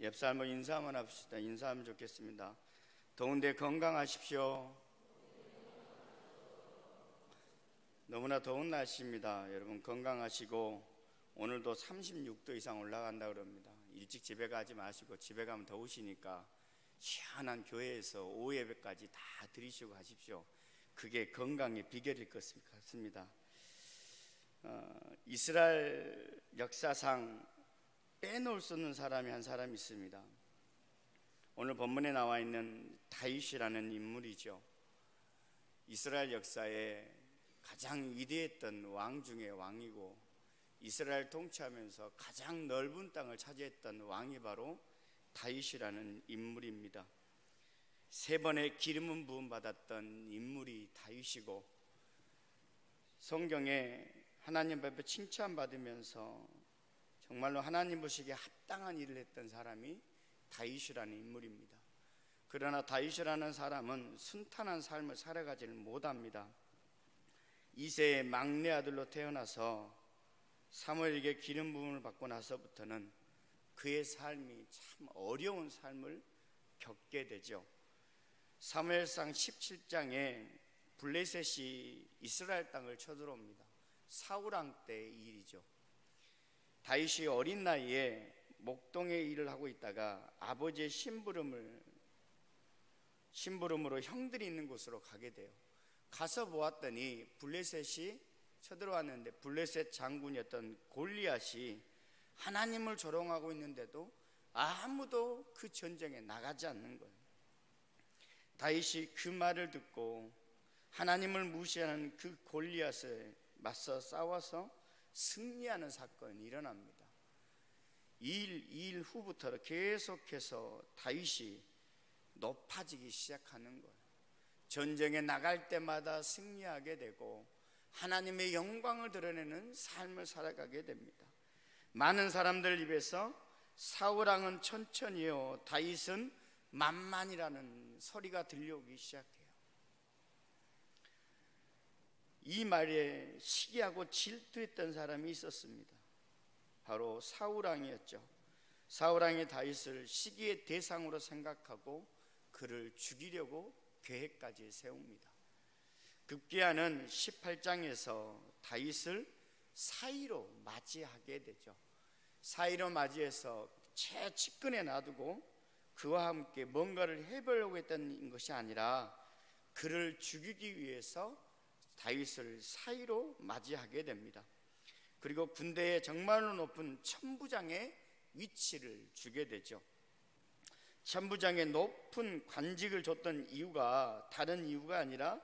옆 사람을 인사 한번 합시다. 인사하면 좋겠습니다. 더운데 건강하십시오. 너무나 더운 날씨입니다. 여러분 건강하시고, 오늘도 36도 이상 올라간다 그럽니다. 일찍 집에 가지 마시고, 집에 가면 더우시니까 시원한 교회에서 오후 예배까지 다 드리시고 하십시오. 그게 건강의 비결일 것 같습니다. 이스라엘 역사상 빼놓을 수 없는 사람이 한 사람이 있습니다. 오늘 본문에 나와 있는 다윗이라는 인물이죠. 이스라엘 역사에 가장 위대했던 왕 중에 왕이고, 이스라엘 통치하면서 가장 넓은 땅을 차지했던 왕이 바로 다윗이라는 인물입니다. 3번의 기름은 부음 받았던 인물이 다윗이고, 성경에 하나님 앞에 칭찬받으면서 정말로 하나님 보시기에 합당한 일을 했던 사람이 다윗이라는 인물입니다. 그러나 다윗이라는 사람은 순탄한 삶을 살아가지는 못합니다. 2세의 막내 아들로 태어나서 사무엘에게 기름 부음을 받고 나서부터는 그의 삶이 참 어려운 삶을 겪게 되죠. 사무엘상 17장에 블레셋이 이스라엘 땅을 쳐들어옵니다. 사울왕 때의 일이죠. 다윗이 어린 나이에 목동의 일을 하고 있다가 아버지의 심부름으로 형들이 있는 곳으로 가게 돼요. 가서 보았더니 블레셋이 쳐들어왔는데, 블레셋 장군이었던 골리앗이 하나님을 조롱하고 있는데도 아무도 그 전쟁에 나가지 않는 거예요. 다윗이 그 말을 듣고 하나님을 무시하는 그 골리앗에 맞서 싸워서 승리하는 사건이 일어납니다. 2일 후부터 계속해서 다윗이 높아지기 시작하는 거예요. 전쟁에 나갈 때마다 승리하게 되고 하나님의 영광을 드러내는 삶을 살아가게 됩니다. 많은 사람들 입에서 사울왕은 천천히요, 다윗은 만만이라는 소리가 들려오기 시작해요. 이 말에 시기하고 질투했던 사람이 있었습니다. 바로 사울왕이었죠. 사울왕이 다윗을 시기의 대상으로 생각하고 그를 죽이려고 계획까지 세웁니다. 급기야는 18장에서 다윗을 사위로 맞이하게 되죠. 사위로 맞이해서 최측근에 놔두고 그와 함께 뭔가를 해보려고 했던 것이 아니라 그를 죽이기 위해서 다윗을 사위로 맞이하게 됩니다. 그리고 군대의 정말로 높은 천부장의 위치를 주게 되죠. 천부장의 높은 관직을 줬던 이유가 다른 이유가 아니라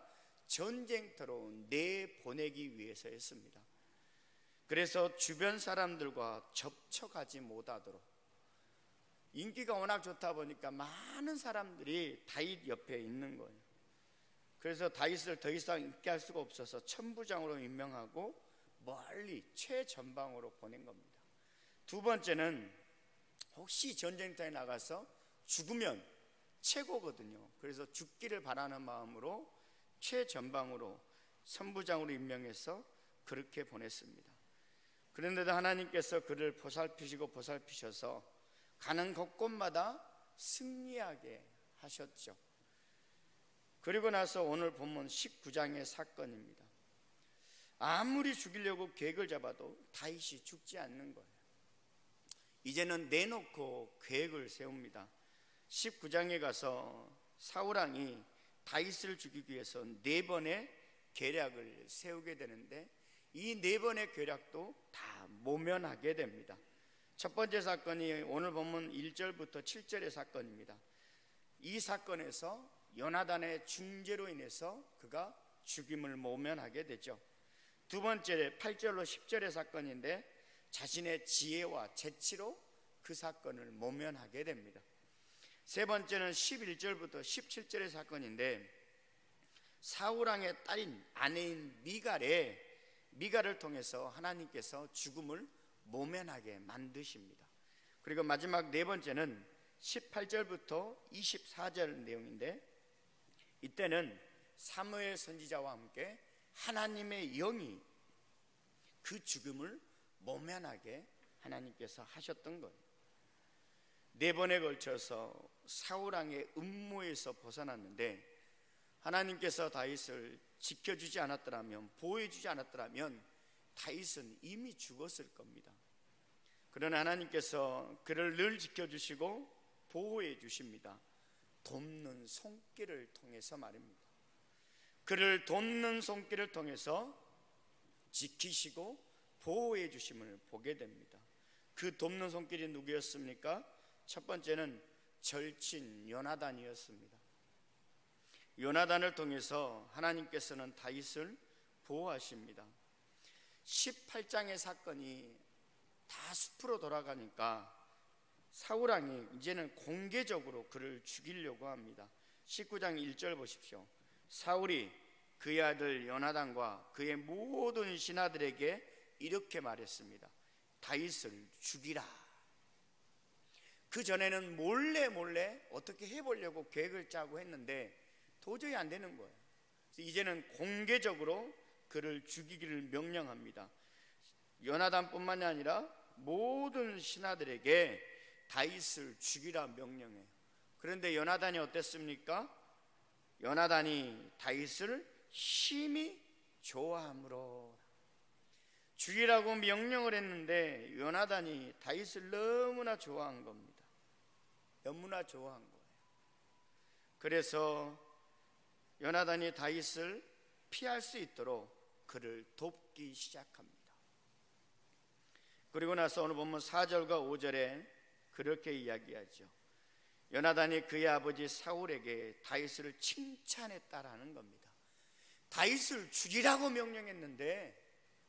전쟁터로 내보내기 위해서였습니다. 그래서 주변 사람들과 접촉하지 못하도록, 인기가 워낙 좋다 보니까 많은 사람들이 다윗 옆에 있는 거예요. 그래서 다윗을 더 이상 있게 할 수가 없어서 천부장으로 임명하고 멀리 최전방으로 보낸 겁니다. 두 번째는 혹시 전쟁터에 나가서 죽으면 최고거든요. 그래서 죽기를 바라는 마음으로 최전방으로 선부장으로 임명해서 그렇게 보냈습니다. 그런데도 하나님께서 그를 보살피셔서 가는 곳곳마다 승리하게 하셨죠. 그리고 나서 오늘 본문 19장의 사건입니다. 아무리 죽이려고 계획을 잡아도 다윗이 죽지 않는 거예요. 이제는 내놓고 계획을 세웁니다. 19장에 가서 사울왕이 다윗을 죽이기 위해서 4번의 계략을 세우게 되는데, 이 4번의 계략도 다 모면하게 됩니다. 첫 번째 사건이 오늘 본문 1절부터 7절의 사건입니다. 이 사건에서 요나단의 중재로 인해서 그가 죽임을 모면하게 되죠. 두 번째 8절로 10절의 사건인데, 자신의 지혜와 재치로 그 사건을 모면하게 됩니다. 세 번째는 11절부터 17절의 사건인데, 사울왕의 딸인 아내인 미갈을 통해서 하나님께서 죽음을 모면하게 만드십니다. 그리고 마지막 네 번째는 18절부터 24절 내용인데, 이때는 사무엘 선지자와 함께 하나님의 영이 그 죽음을 모면하게 하나님께서 하셨던 거예요. 4번에 걸쳐서 사울 왕의 음모에서 벗어났는데, 하나님께서 다윗을 지켜주지 않았더라면, 보호해주지 않았더라면 다윗은 이미 죽었을 겁니다. 그러나 하나님께서 그를 늘 지켜주시고 보호해 주십니다. 돕는 손길을 통해서 말입니다. 그를 돕는 손길을 통해서 지키시고 보호해 주심을 보게 됩니다. 그 돕는 손길이 누구였습니까? 첫 번째는 절친 요나단이었습니다. 요나단을 통해서 하나님께서는 다윗을 보호하십니다. 18장의 사건이 다 숲으로 돌아가니까 사울 왕이 이제는 공개적으로 그를 죽이려고 합니다. 19장 1절 보십시오. 사울이 그의 아들 요나단과 그의 모든 신하들에게 이렇게 말했습니다. 다윗을 죽이라. 그 전에는 몰래 어떻게 해보려고 계획을 짜고 했는데 도저히 안 되는 거예요. 이제는 공개적으로 그를 죽이기를 명령합니다. 요나단뿐만이 아니라 모든 신하들에게 다윗을 죽이라 명령해요. 그런데 요나단이 어땠습니까? 요나단이 다윗을 심히 좋아함으로 죽이라고 명령을 했는데 요나단이 다윗을 너무나 좋아한 겁니다. 너무나 좋아한 거예요. 그래서 요나단이 다윗을 피할 수 있도록 그를 돕기 시작합니다. 그리고 나서 오늘 보면 4절과 5절에 그렇게 이야기하죠. 요나단이 그의 아버지 사울에게 다윗을 칭찬했다라는 겁니다. 다윗을 죽이라고 명령했는데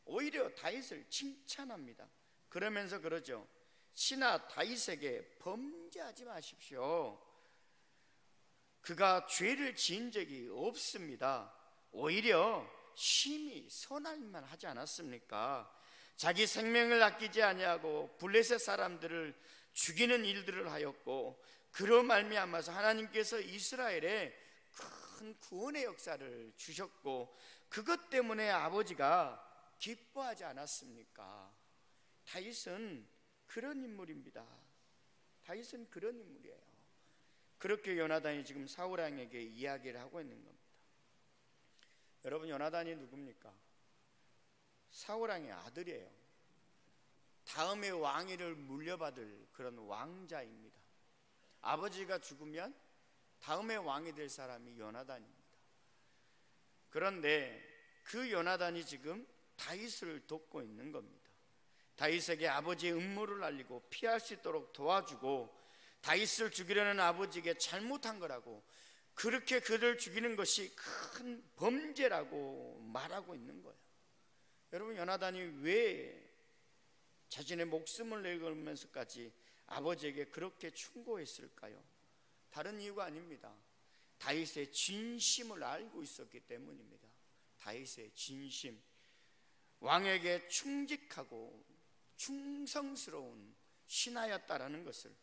오히려 다윗을 칭찬합니다. 그러면서 그러죠. 신하 다윗에게 범죄하지 마십시오. 그가 죄를 지은 적이 없습니다. 오히려 심히 선할 일만 하지 않았습니까? 자기 생명을 아끼지 아니하고 블레셋 사람들을 죽이는 일들을 하였고, 그로 말미암아서 하나님께서 이스라엘에 큰 구원의 역사를 주셨고, 그것 때문에 아버지가 기뻐하지 않았습니까? 다윗은 그런 인물입니다. 다윗은 그런 인물이에요. 그렇게 요나단이 지금 사울 왕에게 이야기를 하고 있는 겁니다. 여러분, 요나단이 누굽니까? 사울 왕의 아들이에요. 다음에 왕위를 물려받을 그런 왕자입니다. 아버지가 죽으면 다음에 왕이 될 사람이 요나단입니다. 그런데 그 요나단이 지금 다윗을 돕고 있는 겁니다. 다윗에게 아버지의 음모를 알리고 피할 수 있도록 도와주고, 다윗을 죽이려는 아버지에게 잘못한 거라고, 그렇게 그를 죽이는 것이 큰 범죄라고 말하고 있는 거예요. 여러분, 요나단이 왜 자신의 목숨을 내걸면서까지 아버지에게 그렇게 충고했을까요? 다른 이유가 아닙니다. 다윗의 진심을 알고 있었기 때문입니다. 다윗의 진심, 왕에게 충직하고 충성스러운 신하였다라는 것을,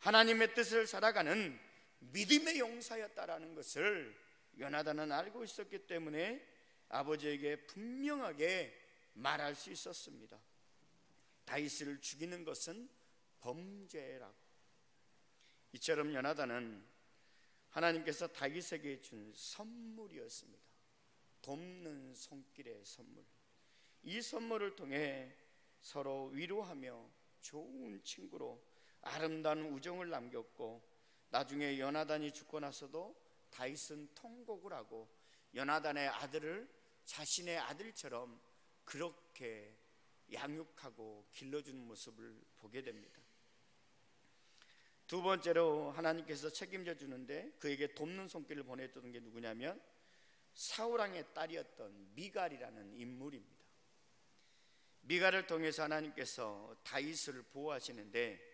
하나님의 뜻을 살아가는 믿음의 용사였다라는 것을 요나단은 알고 있었기 때문에 아버지에게 분명하게 말할 수 있었습니다. 다윗을 죽이는 것은 범죄라고. 이처럼 요나단은 하나님께서 다윗에게 준 선물이었습니다. 돕는 손길의 선물. 이 선물을 통해 서로 위로하며 좋은 친구로 아름다운 우정을 남겼고, 나중에 요나단이 죽고 나서도 다윗은 통곡을 하고 요나단의 아들을 자신의 아들처럼 그렇게 양육하고 길러주는 모습을 보게 됩니다. 두 번째로 하나님께서 책임져 주는데 그에게 돕는 손길을 보냈던 게 누구냐면 사울 왕의 딸이었던 미갈이라는 인물입니다. 미갈을 통해서 하나님께서 다윗을 보호하시는데,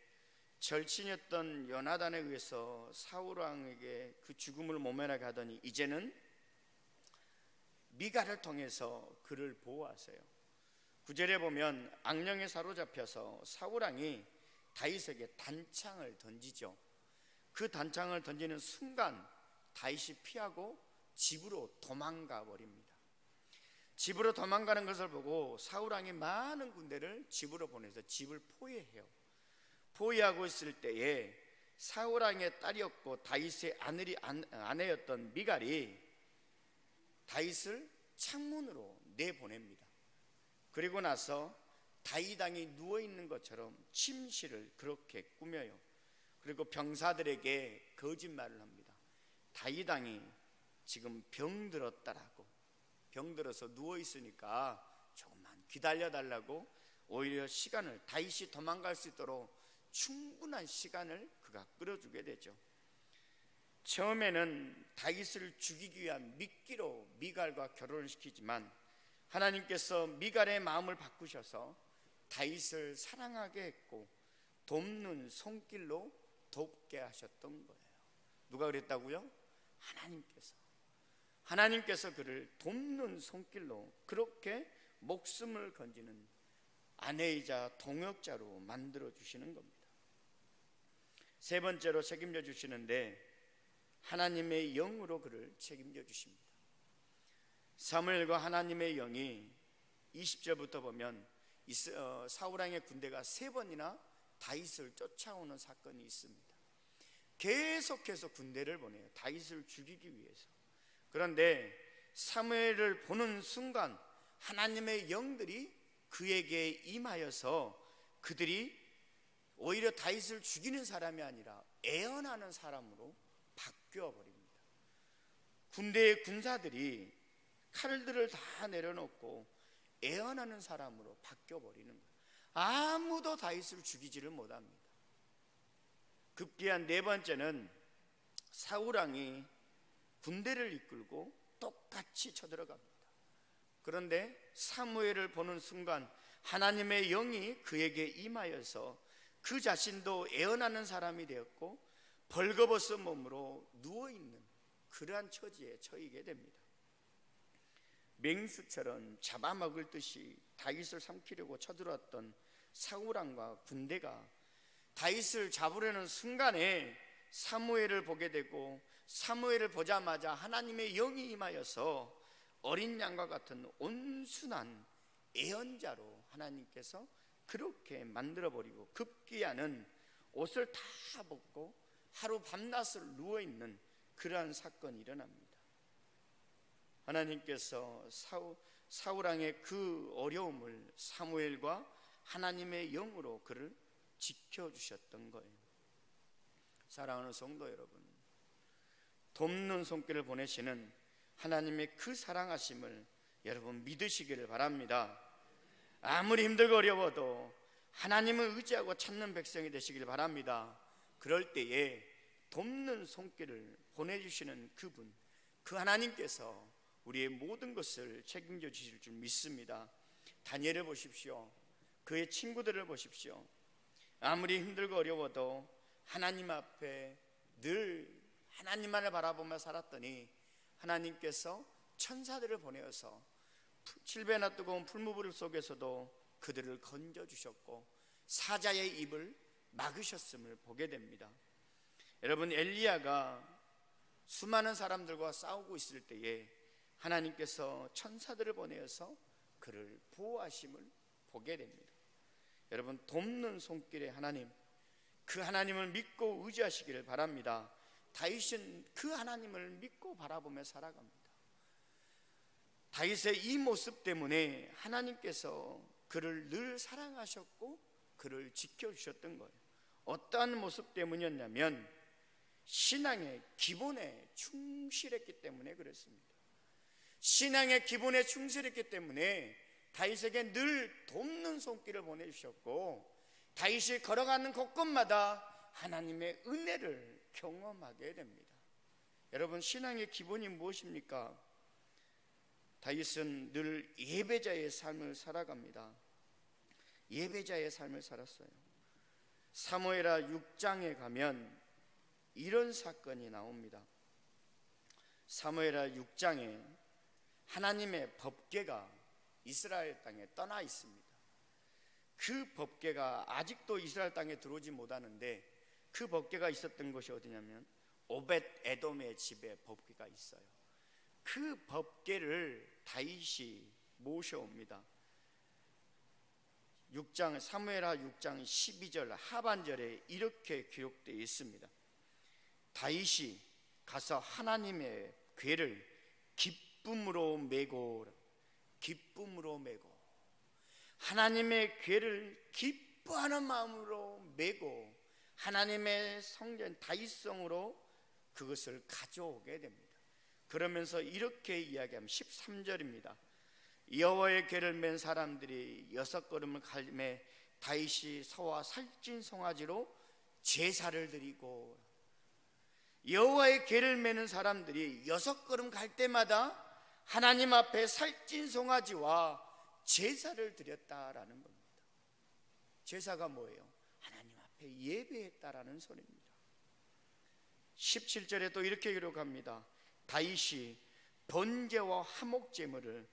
절친이었던 요나단에 의해서 사울 왕에게 그 죽음을 모면하게 하더니 이제는 미갈을 통해서 그를 보호하세요. 9절에 보면 악령에 사로잡혀서 사울 왕이 다윗에게 단창을 던지죠. 그 단창을 던지는 순간 다윗이 피하고 집으로 도망가 버립니다. 집으로 도망가는 것을 보고 사울 왕이 많은 군대를 집으로 보내서 집을 포위해요. 포위하고 있을 때에 사울 왕의 딸이었고 다윗의 아내였던 미갈이 다윗을 창문으로 내보냅니다. 그리고 나서 다윗 왕이 누워있는 것처럼 침실을 그렇게 꾸며요. 그리고 병사들에게 거짓말을 합니다. 다윗 왕이 지금 병들었다라고, 병들어서 누워있으니까 조금만 기다려달라고 오히려 시간을, 다윗이 도망갈 수 있도록 충분한 시간을 그가 끌어주게 되죠. 처음에는 다윗을 죽이기 위한 미끼로 미갈과 결혼을 시키지만 하나님께서 미갈의 마음을 바꾸셔서 다윗을 사랑하게 했고 돕는 손길로 돕게 하셨던 거예요. 누가 그랬다고요? 하나님께서 그를 돕는 손길로 그렇게 목숨을 건지는 아내이자 동역자로 만들어 주시는 겁니다. 세 번째로 책임져 주시는데 하나님의 영으로 그를 책임져 주십니다. 사무엘과 하나님의 영이 20절부터 보면 사울 왕의 군대가 3번이나 다윗을 쫓아오는 사건이 있습니다. 계속해서 군대를 보내요. 다윗을 죽이기 위해서. 그런데 사무엘을 보는 순간 하나님의 영들이 그에게 임하여서 그들이 오히려 다윗을 죽이는 사람이 아니라 애언하는 사람으로 바뀌어 버립니다. 군대의 군사들이 칼들을 다 내려놓고 애언하는 사람으로 바뀌어 버리는 거예요. 아무도 다윗을 죽이지를 못합니다. 급기야 4번째는 사울 왕이 군대를 이끌고 똑같이 쳐들어갑니다. 그런데 사무엘을 보는 순간 하나님의 영이 그에게 임하여서 그 자신도 애언하는 사람이 되었고 벌거벗은 몸으로 누워있는 그러한 처지에 처하게 됩니다. 맹수처럼 잡아먹을 듯이 다윗을 삼키려고 쳐들어왔던 사울 왕과 군대가 다윗을 잡으려는 순간에 사무엘을 보게 되고 사무엘을 보자마자 하나님의 영이 임하여서 어린 양과 같은 온순한 애언자로 하나님께서 그렇게 만들어버리고 급기야는 옷을 다 벗고 하루 밤낮을 누워있는 그러한 사건이 일어납니다. 하나님께서 사울 왕의 그 어려움을 사무엘과 하나님의 영으로 그를 지켜주셨던 거예요. 사랑하는 성도 여러분, 돕는 손길을 보내시는 하나님의 그 사랑하심을 여러분 믿으시기를 바랍니다. 아무리 힘들고 어려워도 하나님을 의지하고 찾는 백성이 되시길 바랍니다. 그럴 때에 돕는 손길을 보내주시는 그분, 그 하나님께서 우리의 모든 것을 책임져 주실 줄 믿습니다. 다니엘을 보십시오. 그의 친구들을 보십시오. 아무리 힘들고 어려워도 하나님 앞에 늘 하나님만을 바라보며 살았더니 하나님께서 천사들을 보내어서 7배나 뜨거운 풀무불 속에서도 그들을 건져주셨고 사자의 입을 막으셨음을 보게 됩니다. 여러분, 엘리야가 수많은 사람들과 싸우고 있을 때에 하나님께서 천사들을 보내어서 그를 보호하심을 보게 됩니다. 여러분, 돕는 손길의 하나님, 그 하나님을 믿고 의지하시기를 바랍니다. 다윗은 그 하나님을 믿고 바라보며 살아갑니다. 다윗의 이 모습 때문에 하나님께서 그를 늘 사랑하셨고 그를 지켜주셨던 거예요. 어떠한 모습 때문이었냐면 신앙의 기본에 충실했기 때문에 그랬습니다. 신앙의 기본에 충실했기 때문에 다윗에게 늘 돕는 손길을 보내주셨고 다윗이 걸어가는 곳곳마다 하나님의 은혜를 경험하게 됩니다. 여러분, 신앙의 기본이 무엇입니까? 다윗은 늘 예배자의 삶을 살아갑니다. 예배자의 삶을 살았어요. 사무엘하 6장에 가면 이런 사건이 나옵니다. 사무엘하 6장에 하나님의 법궤가 이스라엘 땅에 떠나 있습니다. 그 법궤가 아직도 이스라엘 땅에 들어오지 못하는데 그 법궤가 있었던 곳이 어디냐면 오벳 에돔의 집에 법궤가 있어요. 그 법궤를 다윗이 모셔옵니다. 6장 사무엘하 6장 12절 하반절에 이렇게 기록되어 있습니다. 다윗이 가서 하나님의 궤를 기쁨으로 메고, 기쁨으로 메고, 하나님의 궤를 기뻐하는 마음으로 메고 하나님의 성전 다윗성으로 그것을 가져오게 됩니다. 그러면서 이렇게 이야기하면 13절입니다. 여호와의 궤를 맨 사람들이 6걸음을 갈매 다윗이 서와 살찐 송아지로 제사를 드리고, 여호와의 궤를 매는 사람들이 6걸음 갈 때마다 하나님 앞에 살찐 송아지와 제사를 드렸다라는 겁니다. 제사가 뭐예요? 하나님 앞에 예배했다라는 소리입니다. 17절에 또 이렇게 기록합니다. 다윗이 번제와 화목제물을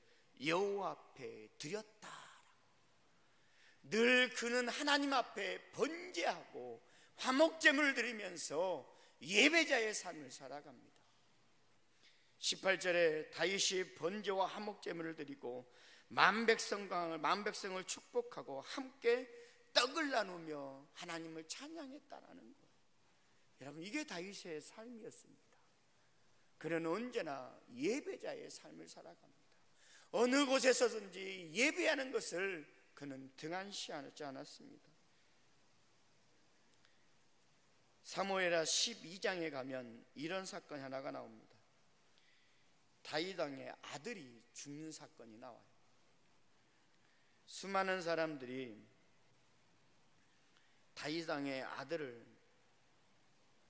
여호와 앞에 드렸다. 늘 그는 하나님 앞에 번제하고 화목제물을 드리면서 예배자의 삶을 살아갑니다. 18절에 다윗이 번제와 화목제물을 드리고 만백성을 축복하고 함께 떡을 나누며 하나님을 찬양했다라는 거예요. 여러분, 이게 다윗의 삶이었습니다. 그는 언제나 예배자의 삶을 살아갑니다. 어느 곳에서든지 예배하는 것을 그는 등한시하지 않았습니다. 사무엘하 12장에 가면 이런 사건이 하나가 나옵니다. 다윗 왕의 아들이 죽는 사건이 나와요. 수많은 사람들이 다윗 왕의 아들을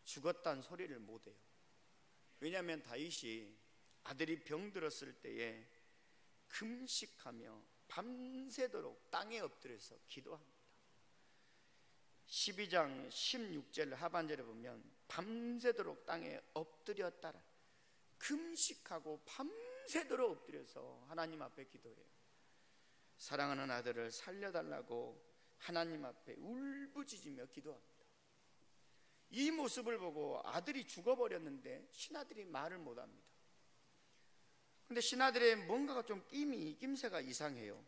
죽었다는 소리를 못해요. 왜냐하면 다윗이 아들이 병들었을 때에 금식하며 밤새도록 땅에 엎드려서 기도합니다. 12장 16절 하반절에 보면 밤새도록 땅에 엎드렸다라, 금식하고 밤새도록 엎드려서 하나님 앞에 기도해요. 사랑하는 아들을 살려달라고 하나님 앞에 울부짖으며 기도합니다. 이 모습을 보고 아들이 죽어버렸는데 신하들이 말을 못합니다. 근데 신하들의 뭔가가 좀 낌새가 이상해요.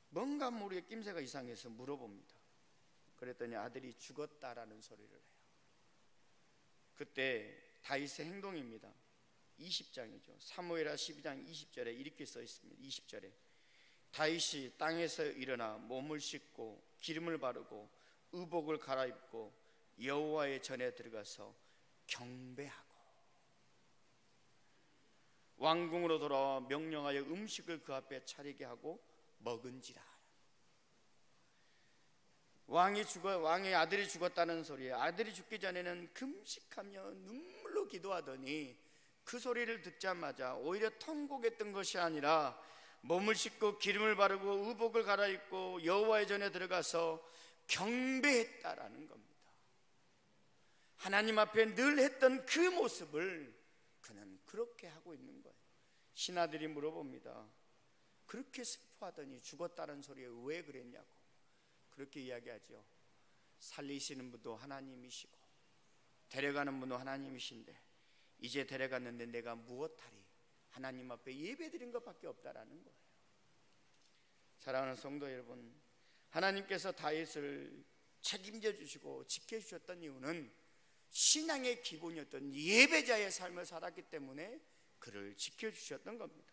뭔가 모르게 낌새가 이상해서 물어봅니다. 그랬더니 아들이 죽었다라는 소리를 해요. 그때 다윗의 행동입니다. 20장이죠. 사무엘하 12장 20절에 이렇게 써 있습니다. 20절에 다윗이 땅에서 일어나 몸을 씻고 기름을 바르고 의복을 갈아입고 여호와의 전에 들어가서 경배하고 왕궁으로 돌아와 명령하여 음식을 그 앞에 차리게 하고 먹은지라. 왕의 아들이 죽었다는 소리에 아들이 죽기 전에는 금식하며 눈물로 기도하더니 그 소리를 듣자마자 오히려 통곡했던 것이 아니라 몸을 씻고 기름을 바르고 의복을 갈아입고 여호와의 전에 들어가서 경배했다라는 겁니다. 하나님 앞에 늘 했던 그 모습을 그는 그렇게 하고 있는 거예요. 신하들이 물어봅니다. 그렇게 슬퍼하더니 죽었다는 소리에 왜 그랬냐고. 그렇게 이야기하죠. 살리시는 분도 하나님이시고 데려가는 분도 하나님이신데 이제 데려갔는데 내가 무엇하리. 하나님 앞에 예배드린 것밖에 없다라는 거예요. 사랑하는 성도 여러분, 하나님께서 다윗을 책임져 주시고 지켜주셨던 이유는 신앙의 기본이었던 예배자의 삶을 살았기 때문에 그를 지켜주셨던 겁니다.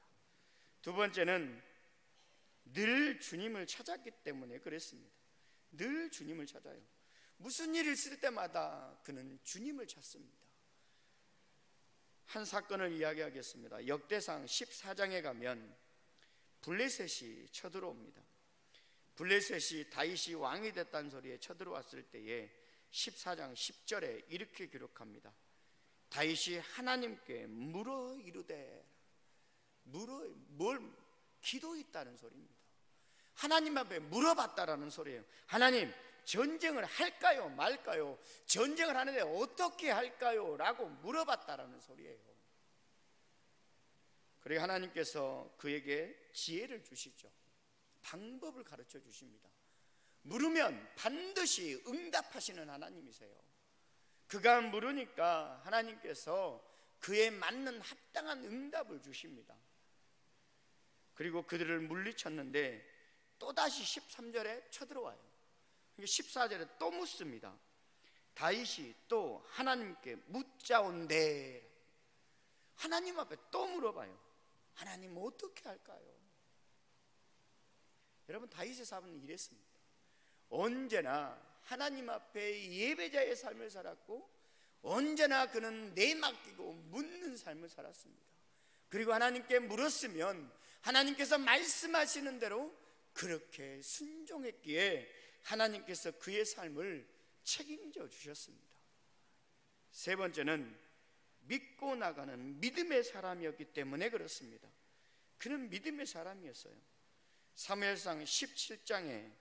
두 번째는 늘 주님을 찾았기 때문에 그랬습니다. 늘 주님을 찾아요. 무슨 일을 있을 때마다 그는 주님을 찾습니다. 한 사건을 이야기하겠습니다. 역대상 14장에 가면 블레셋이 쳐들어옵니다. 블레셋이 다윗이 왕이 됐다는 소리에 쳐들어왔을 때에 14장 10절에 이렇게 기록합니다. 다윗이 하나님께 물어 이르되, 뭘 기도했다는 소리입니다. 하나님 앞에 물어봤다라는 소리예요. 하나님, 전쟁을 할까요 말까요? 전쟁을 하는데 어떻게 할까요? 라고 물어봤다라는 소리예요. 그리고 하나님께서 그에게 지혜를 주시죠. 방법을 가르쳐 주십니다. 물으면 반드시 응답하시는 하나님이세요. 그가 물으니까 하나님께서 그에 맞는 합당한 응답을 주십니다. 그리고 그들을 물리쳤는데 또다시 13절에 쳐들어와요. 14절에 또 묻습니다. 다윗이 또 하나님께 묻자온대. 하나님 앞에 또 물어봐요. 하나님 어떻게 할까요? 여러분, 다윗의 삶은 이랬습니다. 언제나 하나님 앞에 예배자의 삶을 살았고, 언제나 그는 내맡기고 묻는 삶을 살았습니다. 그리고 하나님께 물었으면 하나님께서 말씀하시는 대로 그렇게 순종했기에 하나님께서 그의 삶을 책임져 주셨습니다. 세 번째는 믿고 나가는 믿음의 사람이었기 때문에 그렇습니다. 그는 믿음의 사람이었어요. 사무엘상 17장에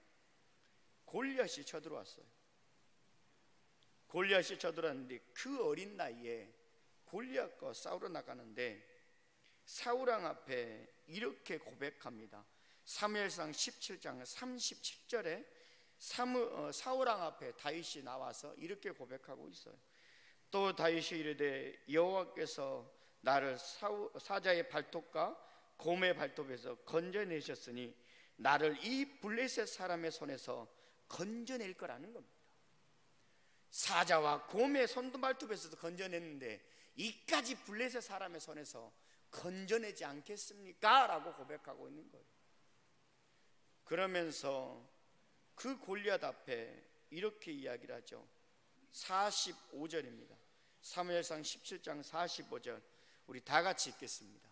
골리앗이 쳐들어왔어요. 골리앗이 쳐들어왔는데 그 어린 나이에 골리앗과 싸우러 나가는데 사울왕 앞에 이렇게 고백합니다. 사무엘상 17장 37절에 사울왕 앞에 다윗이 나와서 이렇게 고백하고 있어요. 또 다윗이 이르되 여호와께서 나를 사자의 발톱과 곰의 발톱에서 건져내셨으니 나를 이 블레셋 사람의 손에서 건져낼 거라는 겁니다. 사자와 곰의 손발톱에서도 건져냈는데 이까지 블레셋 사람의 손에서 건져내지 않겠습니까? 라고 고백하고 있는 거예요. 그러면서 그 골리앗 앞에 이렇게 이야기를 하죠. 45절입니다. 사무엘상 17장 45절 우리 다 같이 읽겠습니다.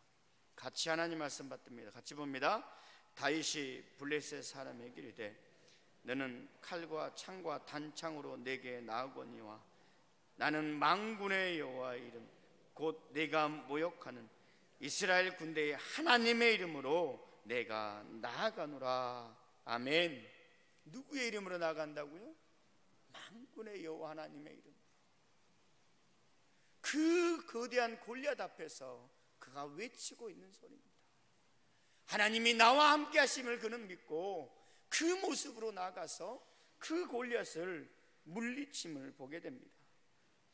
같이 하나님 말씀 받듭니다. 같이 봅니다. 다윗이 블레셋 사람에게 이르되 너는 칼과 창과 단창으로 내게 나아오거니와 나는 만군의 여호와의 이름 곧 내가 모욕하는 이스라엘 군대의 하나님의 이름으로 내가 나아가노라. 아멘. 누구의 이름으로 나아간다고요? 만군의 여호와 하나님의 이름. 그 거대한 골리앗 앞에서 그가 외치고 있는 소리입니다. 하나님이 나와 함께 하심을 그는 믿고 그 모습으로 나가서 그 골리앗을 물리침을 보게 됩니다.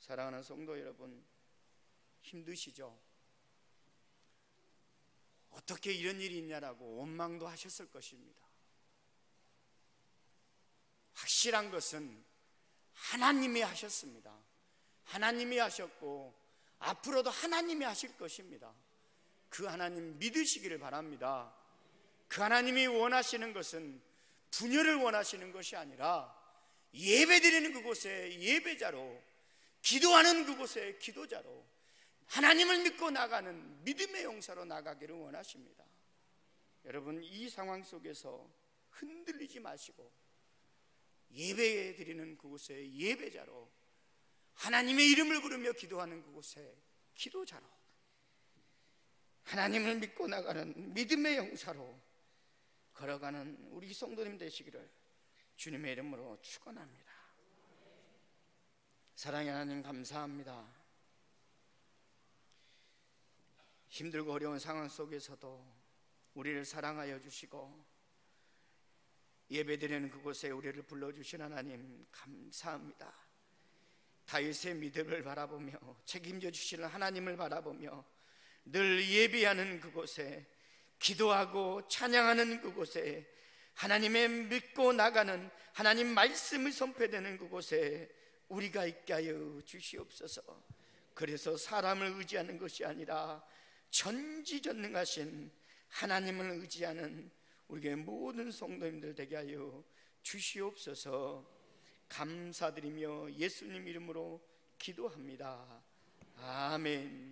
사랑하는 성도 여러분, 힘드시죠? 어떻게 이런 일이 있냐라고 원망도 하셨을 것입니다. 확실한 것은 하나님이 하셨습니다. 하나님이 하셨고 앞으로도 하나님이 하실 것입니다. 그 하나님 믿으시기를 바랍니다. 그 하나님이 원하시는 것은 분열을 원하시는 것이 아니라 예배드리는 그곳에 예배자로, 기도하는 그곳에 기도자로, 하나님을 믿고 나가는 믿음의 용사로 나가기를 원하십니다. 여러분, 이 상황 속에서 흔들리지 마시고 예배드리는 그곳에 예배자로, 하나님의 이름을 부르며 기도하는 그곳에 기도자로, 하나님을 믿고 나가는 믿음의 용사로 걸어가는 우리 성도님 되시기를 주님의 이름으로 축원합니다. 사랑의 하나님, 감사합니다. 힘들고 어려운 상황 속에서도 우리를 사랑하여 주시고 예배드리는 그곳에 우리를 불러주신 하나님 감사합니다. 다윗의 믿음을 바라보며 책임져 주시는 하나님을 바라보며 늘 예배하는 그곳에, 기도하고 찬양하는 그곳에, 하나님의 믿고 나가는 하나님 말씀을 선포되는 그곳에 우리가 있게 하여 주시옵소서. 그래서 사람을 의지하는 것이 아니라 전지전능하신 하나님을 의지하는 우리의 모든 성도님들 되게 하여 주시옵소서. 감사드리며 예수님 이름으로 기도합니다. 아멘.